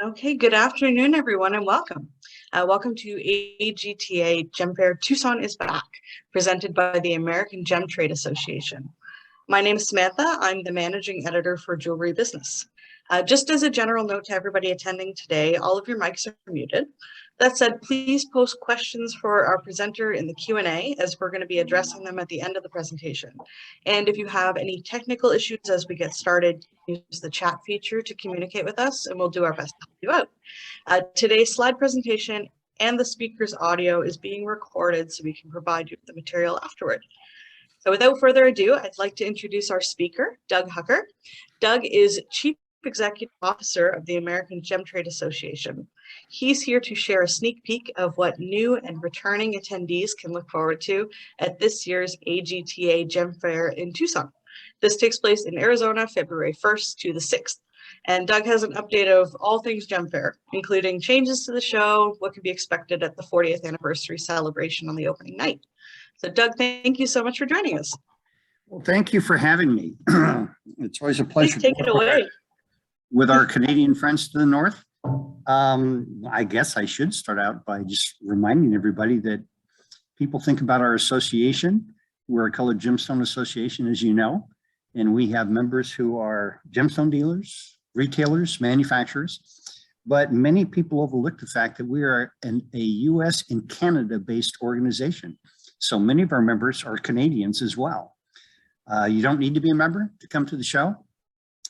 Okay, good afternoon, everyone, and welcome. Welcome to AGTA GemFair Tucson is back, presented by the American Gem Trade Association. My name is Samantha. I'm the managing editor for Jewelry Business. Just as a general note to everybody attending today, all of your mics are muted. That said, please post questions for our presenter in the Q&A as we're going to be addressing them at the end of the presentation. And if you have any technical issues as we get started, use the chat feature to communicate with us and we'll do our best to help you out. Today's slide presentation and the speaker's audio is being recorded so we can provide you with the material afterward. So without further ado, I'd like to introduce our speaker, Doug Hucker. Doug is Chief Executive Officer of the American Gem Trade Association. He's here to share a sneak peek of what new and returning attendees can look forward to at this year's AGTA GemFair in Tucson. This takes place in Arizona, February 1st to the 6th. And Doug has an update of all things GemFair, including changes to the show, what can be expected at the 40th anniversary celebration on the opening night. So Doug, thank you so much for joining us. Well, thank you for having me. It's always a pleasure. Please take it away. With our Canadian friends to the north. I guess I should start out by just reminding everybody that people think about our association. We're a colored gemstone association, as you know, and we have members who are gemstone dealers, retailers, manufacturers, but many people overlook the fact that we are a US and Canada based organization. So many of our members are Canadians as well. You don't need to be a member to come to the show.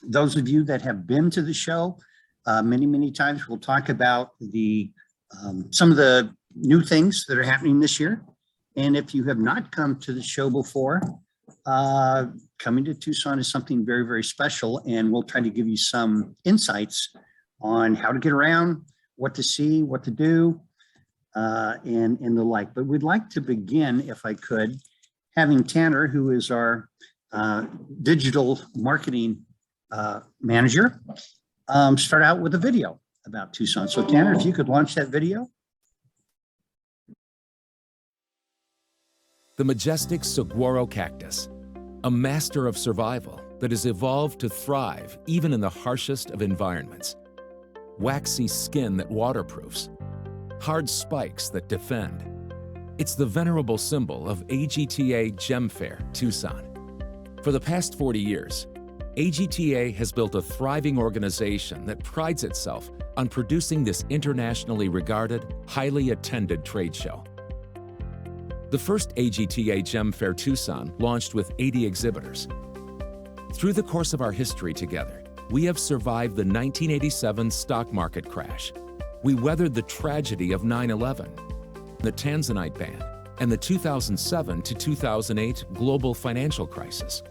Those of you that have been to the show many times, we'll talk about some of the new things that are happening this year. And if you have not come to the show before, coming to Tucson is something very special, and we'll try to give you some insights on how to get around, what to see, what to do, and the like. But we'd like to begin, if I could, having Tanner, who is our digital marketing manager, start out with a video about Tucson. So Tanner, if you could launch that video. The majestic saguaro cactus, a master of survival that has evolved to thrive even in the harshest of environments. Waxy skin that waterproofs, hard spikes that defend. It's the venerable symbol of AGTA GemFair Tucson. For the past 40 years, AGTA has built a thriving organization that prides itself on producing this internationally regarded, highly attended trade show. The first AGTA GemFair Tucson launched with 80 exhibitors. Through the course of our history together, we have survived the 1987 stock market crash. We weathered the tragedy of 9/11, the Tanzanite ban, and the 2007 to 2008 global financial crisis.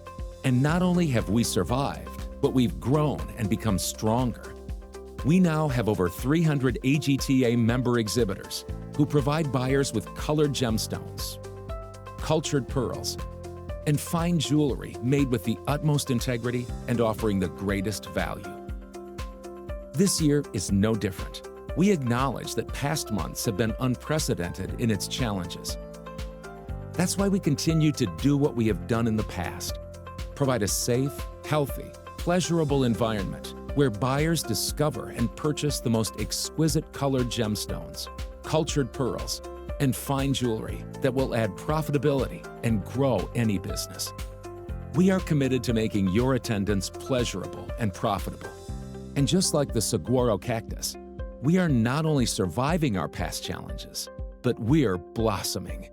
And not only have we survived, but we've grown and become stronger. We now have over 300 AGTA member exhibitors who provide buyers with colored gemstones, cultured pearls, and fine jewelry made with the utmost integrity and offering the greatest value. This year is no different. We acknowledge that past months have been unprecedented in its challenges. That's why we continue to do what we have done in the past. Provide a safe, healthy, pleasurable environment where buyers discover and purchase the most exquisite colored gemstones, cultured pearls, and fine jewelry that will add profitability and grow any business. We are committed to making your attendance pleasurable and profitable. And just like the saguaro cactus, we are not only surviving our past challenges, but we're blossoming.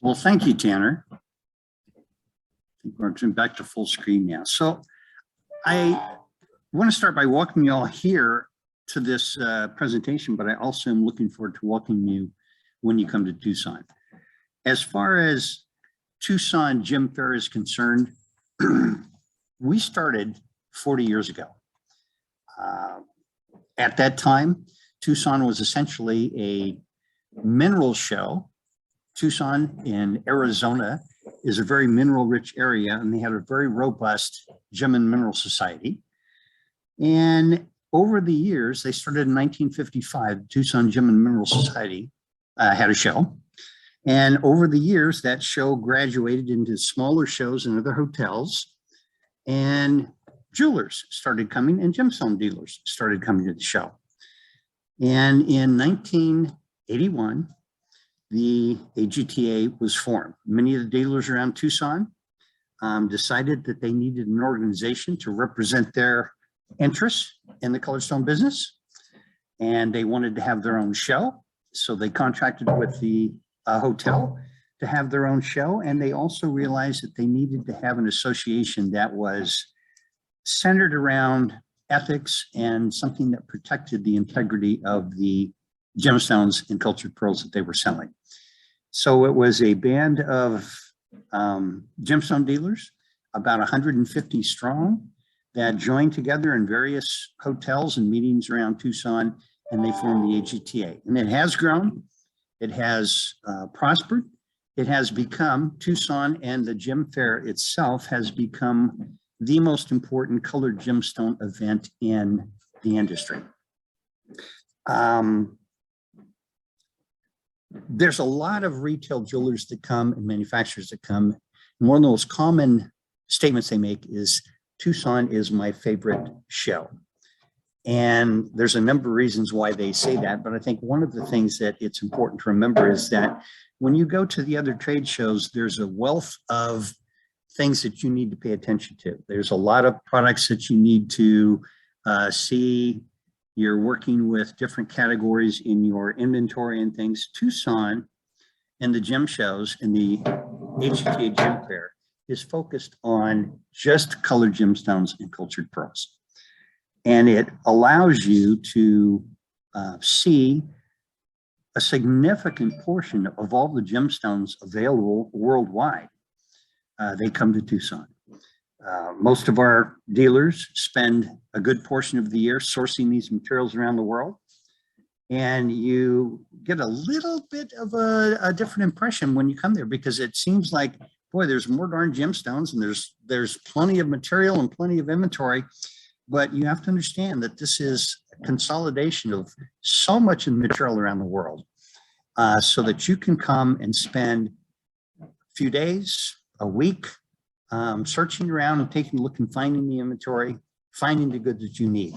Well, thank you, Tanner. I think we're back to full screen now. So I want to start by welcoming you all here to this presentation, but I also am looking forward to welcoming you when you come to Tucson. As far as Tucson GemFair is concerned, we started 40 years ago. At that time, Tucson was essentially a mineral show. Tucson in Arizona is a very mineral-rich area, and they had a very robust gem and mineral society. And over the years, they started in 1955, Tucson Gem and Mineral Society had a show. And over the years, that show graduated into smaller shows in other hotels, and jewelers started coming and gemstone dealers started coming to the show. And in 1981, the AGTA was formed. Many of the dealers around Tucson decided that they needed an organization to represent their interests in the colored stone business, and they wanted to have their own show. So they contracted with the hotel to have their own show, and they also realized that they needed to have an association that was centered around ethics and something that protected the integrity of the gemstones and cultured pearls that they were selling. So it was a band of gemstone dealers, about 150 strong, that joined together in various hotels and meetings around Tucson, and they formed the AGTA. And it has grown, it has prospered, it has become, Tucson and the Gem Fair itself has become the most important colored gemstone event in the industry. There's a lot of retail jewelers that come and manufacturers that come. And one of the most common statements they make is, Tucson is my favorite show. And there's a number of reasons why they say that, but I think one of the things that it's important to remember is that when you go to the other trade shows, there's a wealth of things that you need to pay attention to. There's a lot of products that you need to see. You're working with different categories in your inventory and things. Tucson and the gem shows and the AGTA GemFair is focused on just colored gemstones and cultured pearls. And it allows you to see a significant portion of all the gemstones available worldwide. They come to Tucson. Most of our dealers spend a good portion of the year sourcing these materials around the world. And you get a little bit of a different impression when you come there, because it seems like, boy, there's more darn gemstones and there's plenty of material and plenty of inventory. But you have to understand that this is a consolidation of so much in material around the world, so that you can come and spend a few days, a week, searching around and taking a look and finding the inventory, finding the goods that you need.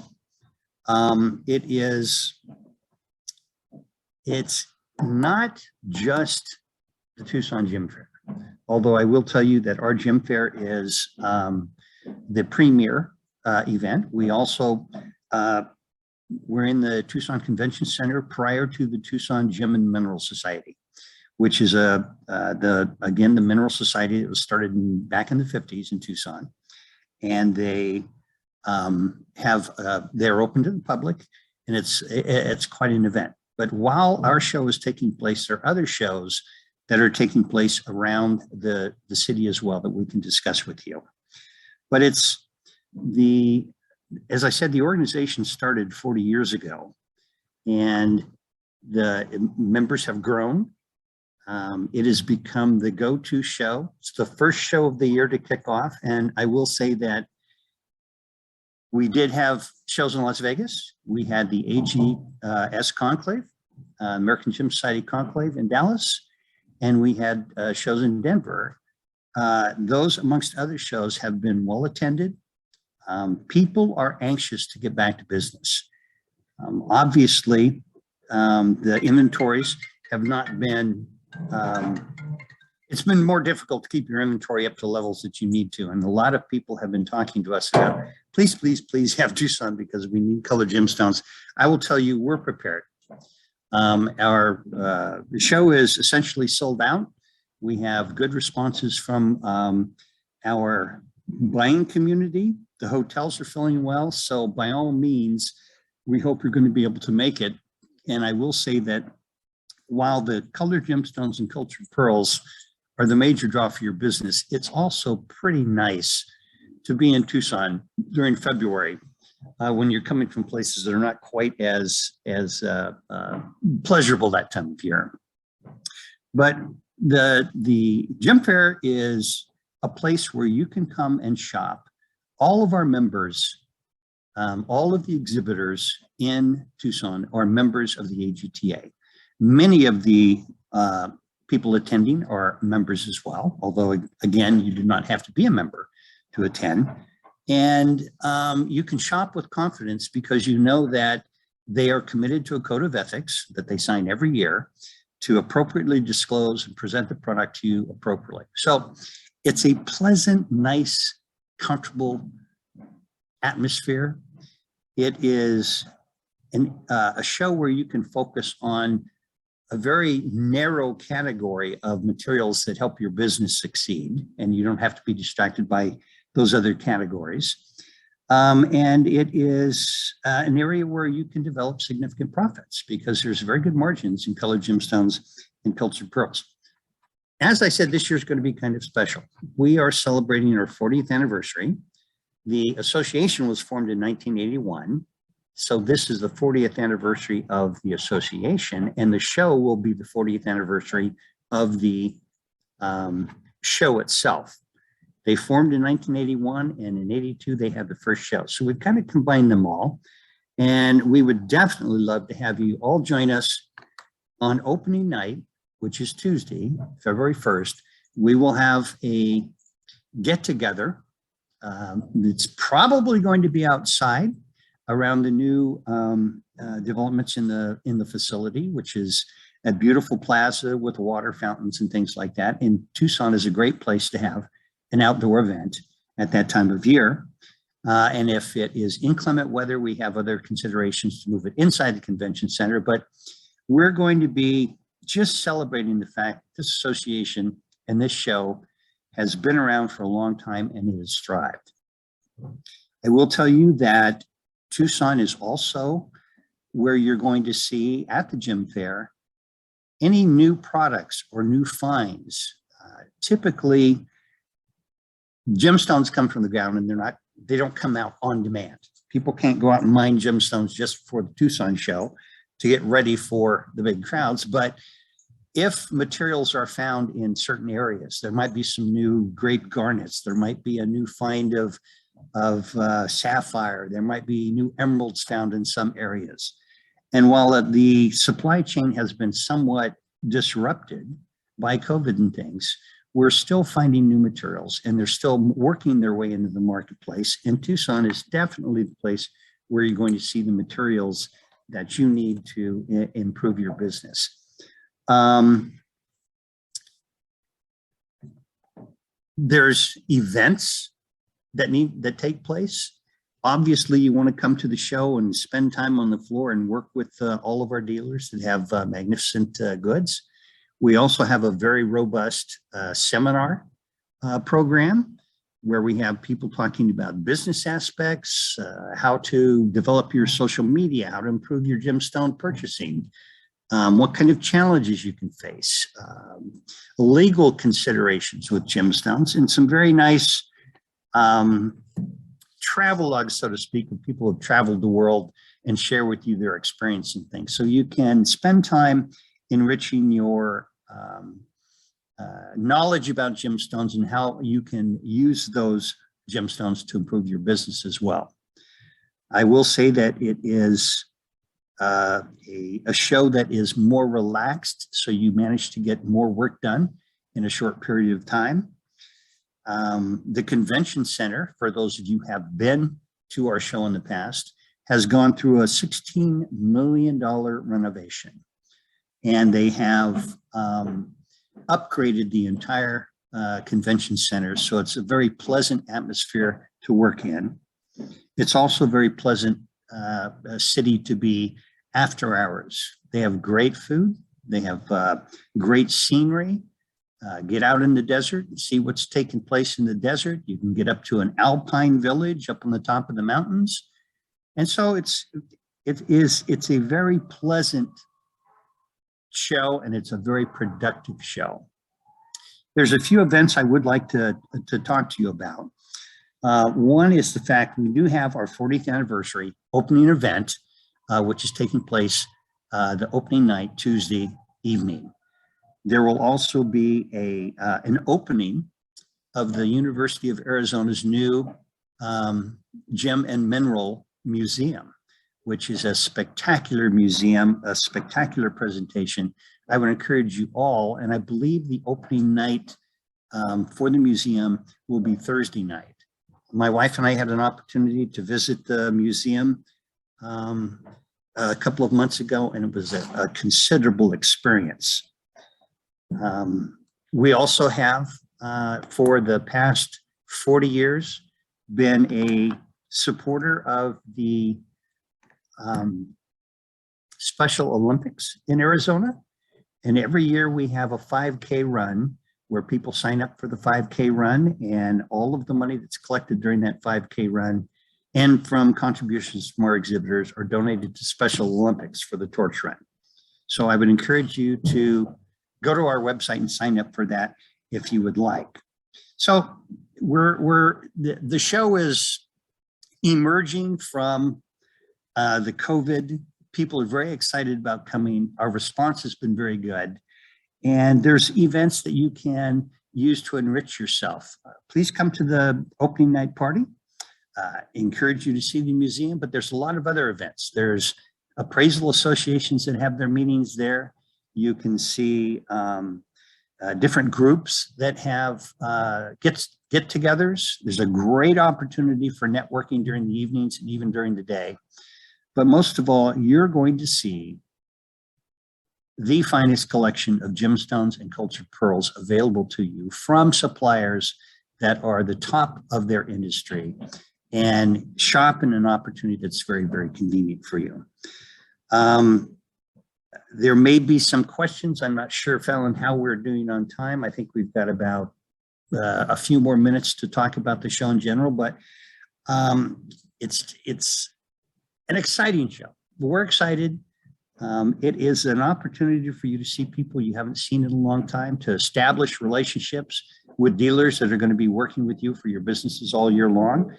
It's not just the Tucson Gem Fair, although I will tell you that our Gem Fair is the premier event. We also, we're in the Tucson Convention Center prior to the Tucson Gem and Mineral Society, which is again, the Mineral Society that was started back in the 50s in Tucson. And they they're open to the public, and it's quite an event. But while our show is taking place, there are other shows that are taking place around the city as well that we can discuss with you. But as I said, the organization started 40 years ago, and the members have grown. It has become the go-to show. It's the first show of the year to kick off. And I will say that we did have shows in Las Vegas. We had the AGS Conclave, American Gem Society Conclave in Dallas, and we had shows in Denver. Those, amongst other shows, have been well attended. People are anxious to get back to business. Obviously, the inventories have not been, it's been more difficult to keep your inventory up to levels that you need to. And a lot of people have been talking to us about, please, please, please have Tucson because we need colored gemstones. I will tell you, we're prepared. Our show is essentially sold out. We have good responses from our buying community. The hotels are filling well. So by all means, we hope you're going to be able to make it. And I will say that while the colored gemstones and cultured pearls are the major draw for your business, it's also pretty nice to be in Tucson during February when you're coming from places that are not quite as pleasurable that time of year. But the Gem Fair is a place where you can come and shop. All of our members All of the exhibitors in Tucson are members of the AGTA. Many of the people attending are members as well, although again, you do not have to be a member to attend. And you can shop with confidence because you know that they are committed to a code of ethics that they sign every year to appropriately disclose and present the product to you appropriately. So it's a pleasant, nice, comfortable atmosphere. It is a show where you can focus on a very narrow category of materials that help your business succeed, and you don't have to be distracted by those other categories. And it is an area where you can develop significant profits because there's very good margins in colored gemstones and cultured pearls. As I said, this year is going to be kind of special. We are celebrating our 40th anniversary. The association was formed in 1981. So this is the 40th anniversary of the association, and the show will be the 40th anniversary of the show itself. They formed in 1981, and in 82, they had the first show. So we've kind of combined them all, and we would definitely love to have you all join us on opening night, which is Tuesday, February 1st. We will have a get-together. It's probably going to be outside around the new developments in the facility, which is a beautiful plaza with water fountains and things like that. And Tucson is a great place to have an outdoor event at that time of year. And if it is inclement weather, we have other considerations to move it inside the convention center. But we're going to be just celebrating the fact this association and this show has been around for a long time and it has thrived. I will tell you that Tucson is also where you're going to see at the Gem Fair any new products or new finds. Typically, gemstones come from the ground and they don't come out on demand. People can't go out and mine gemstones just for the Tucson show to get ready for the big crowds. But if materials are found in certain areas, there might be some new great garnets, there might be a new find of sapphire, there might be new emeralds found in some areas. And while the supply chain has been somewhat disrupted by COVID and things, we're still finding new materials and they're still working their way into the marketplace. And Tucson is definitely the place where you're going to see the materials that you need to improve your business. There's events that take place. Obviously, you want to come to the show and spend time on the floor and work with all of our dealers that have magnificent goods. We also have a very robust seminar program where we have people talking about business aspects, how to develop your social media, how to improve your gemstone purchasing, what kind of challenges you can face, legal considerations with gemstones, and some very nice travel logs, so to speak, of people who have traveled the world and share with you their experience and things. So you can spend time enriching your knowledge about gemstones and how you can use those gemstones to improve your business as well. I will say that it is a show that is more relaxed, so you manage to get more work done in a short period of time. The convention center, for those of you who have been to our show in the past, has gone through a $16 million renovation. And they have upgraded the entire convention center. So it's a very pleasant atmosphere to work in. It's also a very pleasant city to be after hours. They have great food. They have great scenery. Get out in the desert and see what's taking place in the desert. You can get up to an alpine village up on the top of the mountains. And so it's a very pleasant show, and it's a very productive show. There's a few events I would like to talk to you about. One is the fact we do have our 40th anniversary opening event, which is taking place the opening night, Tuesday evening. There will also be an opening of the University of Arizona's new gem and mineral Museum, which is a spectacular museum, a spectacular presentation. I would encourage you all, and I believe the opening night for the museum will be Thursday night. My wife and I had an opportunity to visit the museum a couple of months ago, and it was a considerable experience. We also have, for the past 40 years, been a supporter of the Special Olympics in Arizona. And every year we have a 5K run where people sign up for the 5K run, and all of the money that's collected during that 5K run and from contributions from our exhibitors are donated to Special Olympics for the torch run. So I would encourage you to go to our website and sign up for that if you would like. So the show is emerging from the COVID. People are very excited about coming. Our response has been very good. And there's events that you can use to enrich yourself. Please come to the opening night party. Encourage you to see the museum, but there's a lot of other events. There's appraisal associations that have their meetings there. You can see different groups that have get-togethers. There's a great opportunity for networking during the evenings and even during the day. But most of all, you're going to see the finest collection of gemstones and cultured pearls available to you from suppliers that are the top of their industry, and shop in an opportunity that's very, very convenient for you. There may be some questions. I'm not sure, Fallon, how we're doing on time. I think we've got about a few more minutes to talk about the show in general, but it's an exciting show. We're excited. It is an opportunity for you to see people you haven't seen in a long time, to establish relationships with dealers that are going to be working with you for your businesses all year long,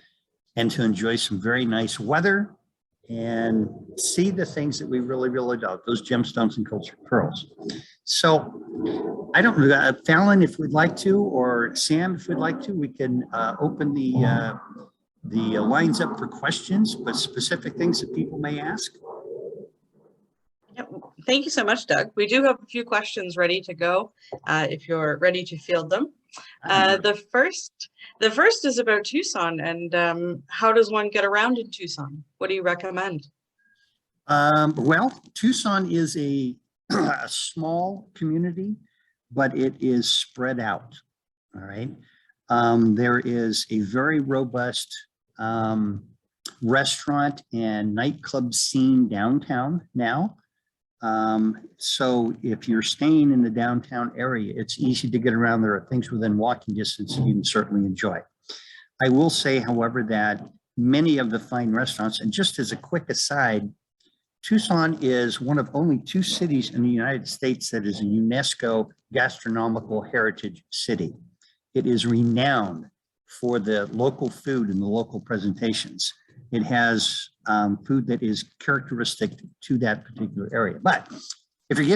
and to enjoy some very nice weather and see the things that we really, really love, those gemstones and cultured pearls. So I don't know, Fallon, if we'd like to, or Sam, if we'd like to, we can open the lines up for questions with specific things that people may ask. Yep. Thank you so much, Doug. We do have a few questions ready to go if you're ready to field them. The first is about Tucson, and how does one get around in Tucson? What do you recommend? Well, Tucson is a small community, but it is spread out. All right. There is a very robust restaurant and nightclub scene downtown now. So if you're staying in the downtown area, it's easy to get around. There are things within walking distance you can certainly enjoy. I will say, however, that many of the fine restaurants, and just as a quick aside, Tucson is one of only 2 cities in the United States that is a UNESCO gastronomical heritage city. It is renowned for the local food and the local presentations. It has food that is characteristic to that particular area. But if you're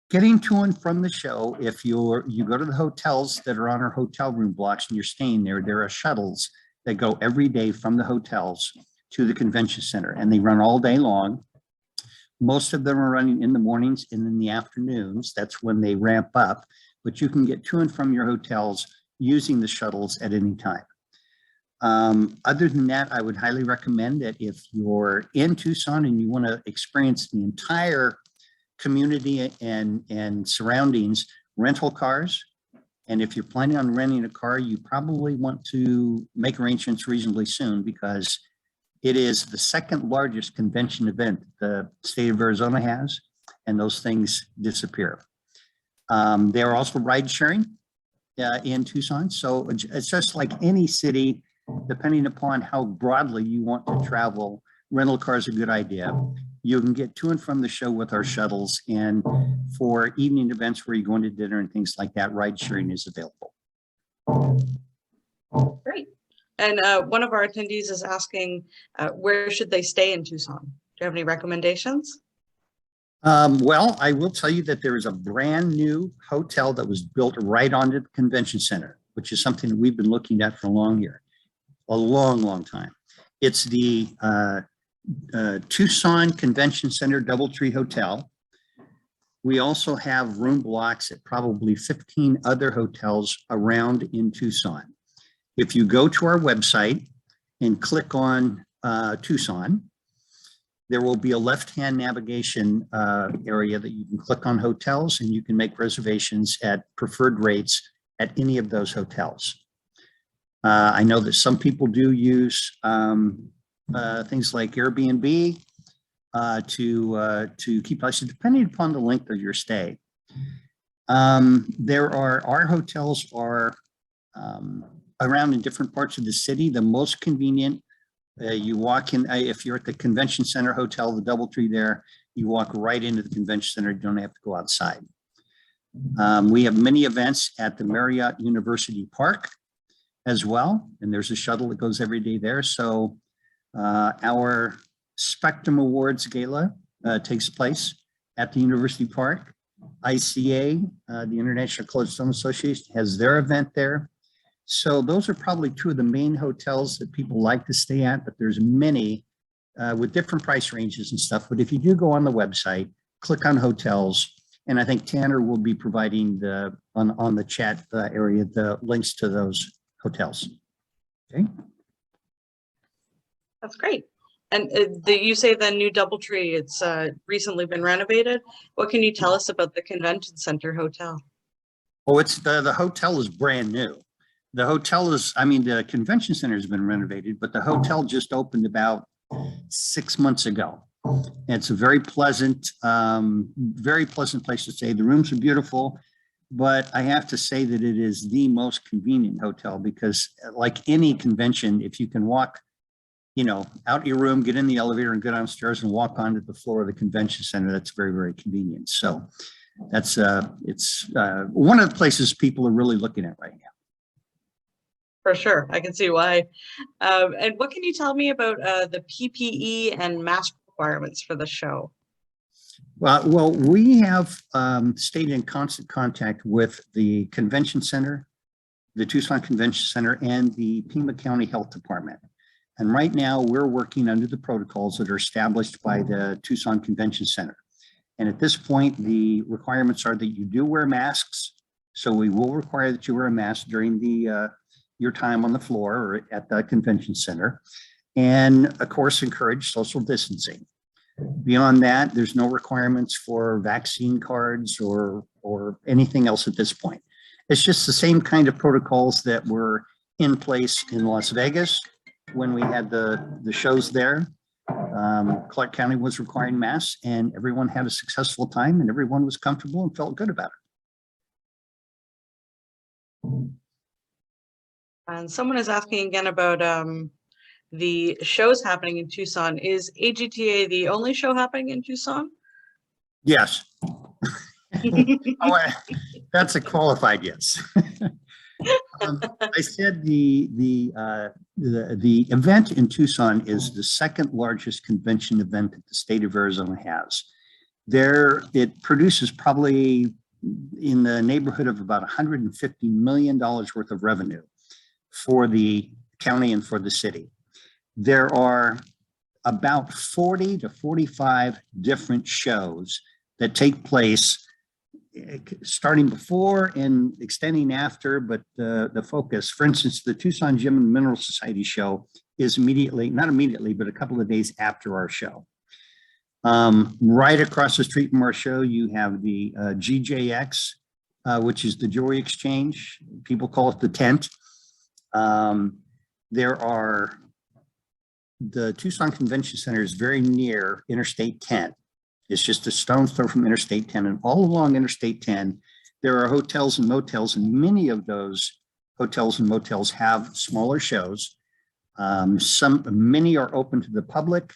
getting to and from the show, if you go to the hotels that are on our hotel room blocks and you're staying there, there are shuttles that go every day from the hotels to the convention center, and they run all day long. Most of them are running in the mornings and in the afternoons. That's when they ramp up, but you can get to and from your hotels using the shuttles at any time. Other than that, I would highly recommend that if you're in Tucson and you want to experience the entire community and surroundings, rental cars. And if you're planning on renting a car, you probably want to make arrangements reasonably soon, because it is the second largest convention event the state of Arizona has, and those things disappear. They are also ride sharing in Tucson. So it's just like any city, depending upon how broadly you want to travel, rental cars are a good idea. You can get to and from the show with our shuttles, and for evening events where you're going to dinner and things like that, ride sharing is available. Great. And one of our attendees is asking, where should they stay in Tucson? Do you have any recommendations? Well, I will tell you that there is a brand new hotel that was built right onto the convention center, which is something that we've been looking at for a long time. It's the Tucson Convention Center DoubleTree Hotel. We also have room blocks at probably 15 other hotels around in Tucson. If you go to our website and click on Tucson, there will be a left-hand navigation area that you can click on hotels, and you can make reservations at preferred rates at any of those hotels. I know that some people do use things like Airbnb to keep prices depending upon the length of your stay. Our hotels are around in different parts of the city. The most convenient, you walk in, if you're at the Convention Center Hotel, the DoubleTree there, you walk right into the Convention Center, you don't have to go outside. We have many events at the Marriott University Park as well, and there's a shuttle that goes every day there. So our Spectrum Awards Gala takes place at the University Park. ICA, the International Colored Stone Association, has their event there. So those are probably two of the main hotels that people like to stay at, but there's many with different price ranges and stuff. But if you do go on the website, click on hotels, and I think Tanner will be providing on the chat area the links to those hotels. Okay. That's great. And you say the new DoubleTree, it's recently been renovated. What can you tell us about the Convention Center Hotel? Oh, it's the hotel is brand new. The hotel is, I mean, the Convention Center has been renovated, but the hotel just opened about 6 months ago. And it's a very pleasant place to stay. The rooms are beautiful, but I have to say that it is the most convenient hotel because, like any convention, if you can walk, you know, out your room, get in the elevator and go downstairs and walk onto the floor of the Convention Center, that's very, very convenient. So that's it's one of the places people are really looking at right now. For sure, I can see why. And what can you tell me about the PPE and mask requirements for the show? Well, we have stayed in constant contact with the Convention Center, the Tucson Convention Center, and the Pima County Health Department. And right now we're working under the protocols that are established by the Tucson Convention Center. And at this point, the requirements are that you do wear masks. So we will require that you wear a mask during your time on the floor or at the convention center. And of course, encourage social distancing. Beyond that, there's no requirements for vaccine cards or anything else at this point. It's just the same kind of protocols that were in place in Las Vegas when we had the shows there. Clark County was requiring masks, and everyone had a successful time, and everyone was comfortable and felt good about it. And someone is asking again about the shows happening in Tucson. Is AGTA the only show happening in Tucson? Yes. That's a qualified yes. I said the event in Tucson is the second largest convention event that the state of Arizona has. It produces probably in the neighborhood of about $150 million worth of revenue for the county and for the city. There are about 40 to 45 different shows that take place starting before and extending after, but the focus, for instance, the Tucson Gem and Mineral Society show is not immediately, but a couple of days after our show. Right across the street from our show, you have the GJX, which is the Jewelry Exchange. People call it the tent. The Tucson Convention Center is very near Interstate 10. It's just a stone's throw from Interstate 10, and all along Interstate 10, there are hotels and motels, and many of those hotels and motels have smaller shows. Many are open to the public.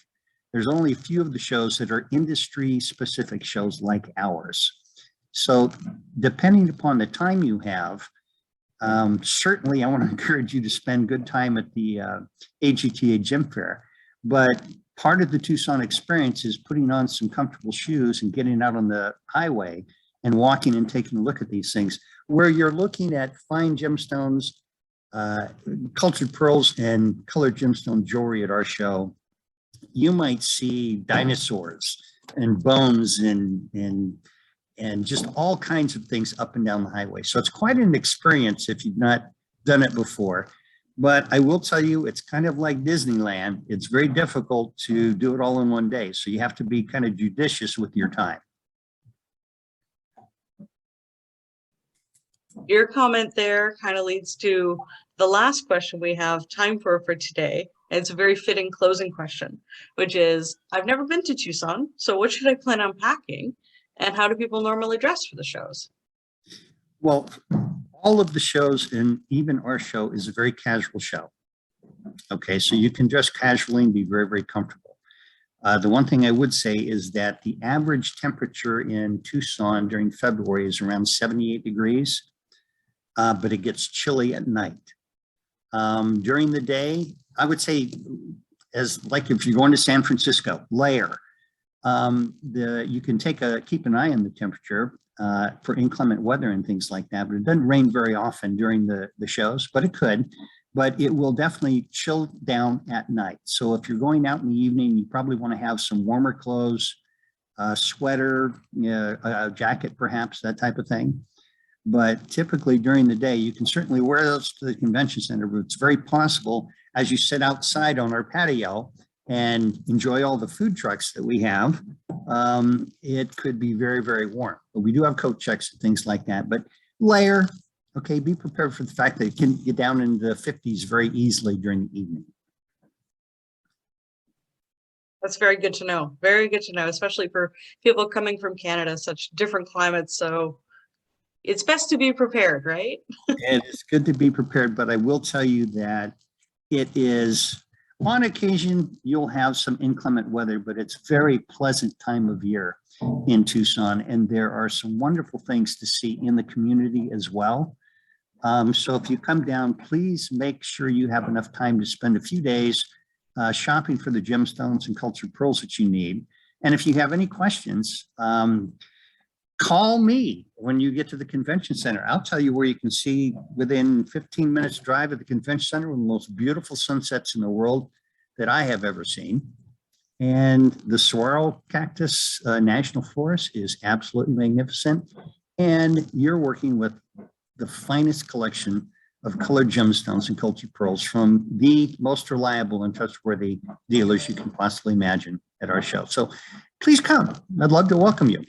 There's only a few of the shows that are industry-specific shows like ours. So depending upon the time you have, certainly I want to encourage you to spend good time at the AGTA GemFair, but part of the Tucson experience is putting on some comfortable shoes and getting out on the highway and walking and taking a look at these things. Where you're looking at fine gemstones, cultured pearls and colored gemstone jewelry at our show, you might see dinosaurs and bones and just all kinds of things up and down the highway. So it's quite an experience if you've not done it before. But I will tell you, it's kind of like Disneyland. It's very difficult to do it all in one day. So you have to be kind of judicious with your time. Your comment there kind of leads to the last question we have time for today. And it's a very fitting closing question, which is, I've never been to Tucson, so what should I plan on packing? And how do people normally dress for the shows? Well, all of the shows and even our show is a very casual show. Okay, so you can dress casually and be very, very comfortable. The one thing I would say is that the average temperature in Tucson during February is around 78 degrees, but it gets chilly at night. During the day, I would say, as like if you're going to San Francisco, layer. You can keep an eye on the temperature for inclement weather and things like that, but it doesn't rain very often during the shows, but it could. But it will definitely chill down at night. So if you're going out in the evening, you probably want to have some warmer clothes, a sweater, a jacket perhaps, that type of thing. But typically during the day, you can certainly wear those to the convention center, but it's very possible as you sit outside on our patio and enjoy all the food trucks that we have, it could be very, very warm. But we do have coat checks and things like that. But layer, okay, be prepared for the fact that it can get down into the 50s very easily during the evening. That's very good to know. Very good to know, especially for people coming from Canada, such different climates. So it's best to be prepared, right? It is good to be prepared, but I will tell you that it is, on occasion, you'll have some inclement weather, but it's very pleasant time of year in Tucson. And there are some wonderful things to see in the community as well. So if you come down, please make sure you have enough time to spend a few days shopping for the gemstones and cultured pearls that you need. And if you have any questions, call me when you get to the convention center. I'll tell you where you can see within 15 minutes drive of the convention center, one of the most beautiful sunsets in the world that I have ever seen. And the Saguaro Cactus National Forest is absolutely magnificent. And you're working with the finest collection of colored gemstones and cultured pearls from the most reliable and trustworthy dealers you can possibly imagine at our show. So please come. I'd love to welcome you.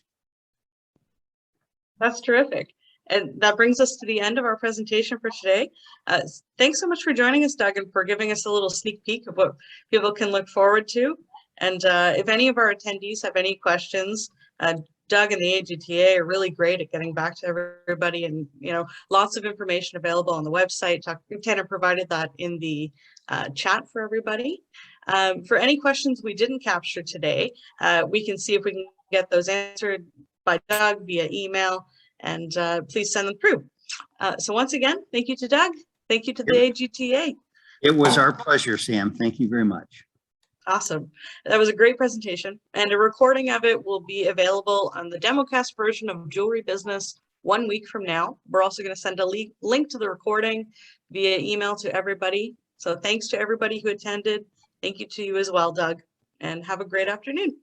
That's terrific. And that brings us to the end of our presentation for today. Thanks so much for joining us, Doug, and for giving us a little sneak peek of what people can look forward to. And if any of our attendees have any questions, Doug and the AGTA are really great at getting back to everybody, and lots of information available on the website. Tanner provided that in the chat for everybody. For any questions we didn't capture today, we can see if we can get those answered by Doug via email, and please send them through. So once again, thank you to Doug. Thank you to the AGTA. It was our pleasure, Sam. Thank you very much. Awesome. That was a great presentation, and a recording of it will be available on the democast version of Jewelry Business 1 week from now. We're also going to send a link to the recording via email to everybody. So thanks to everybody who attended. Thank you to you as well, Doug, and have a great afternoon.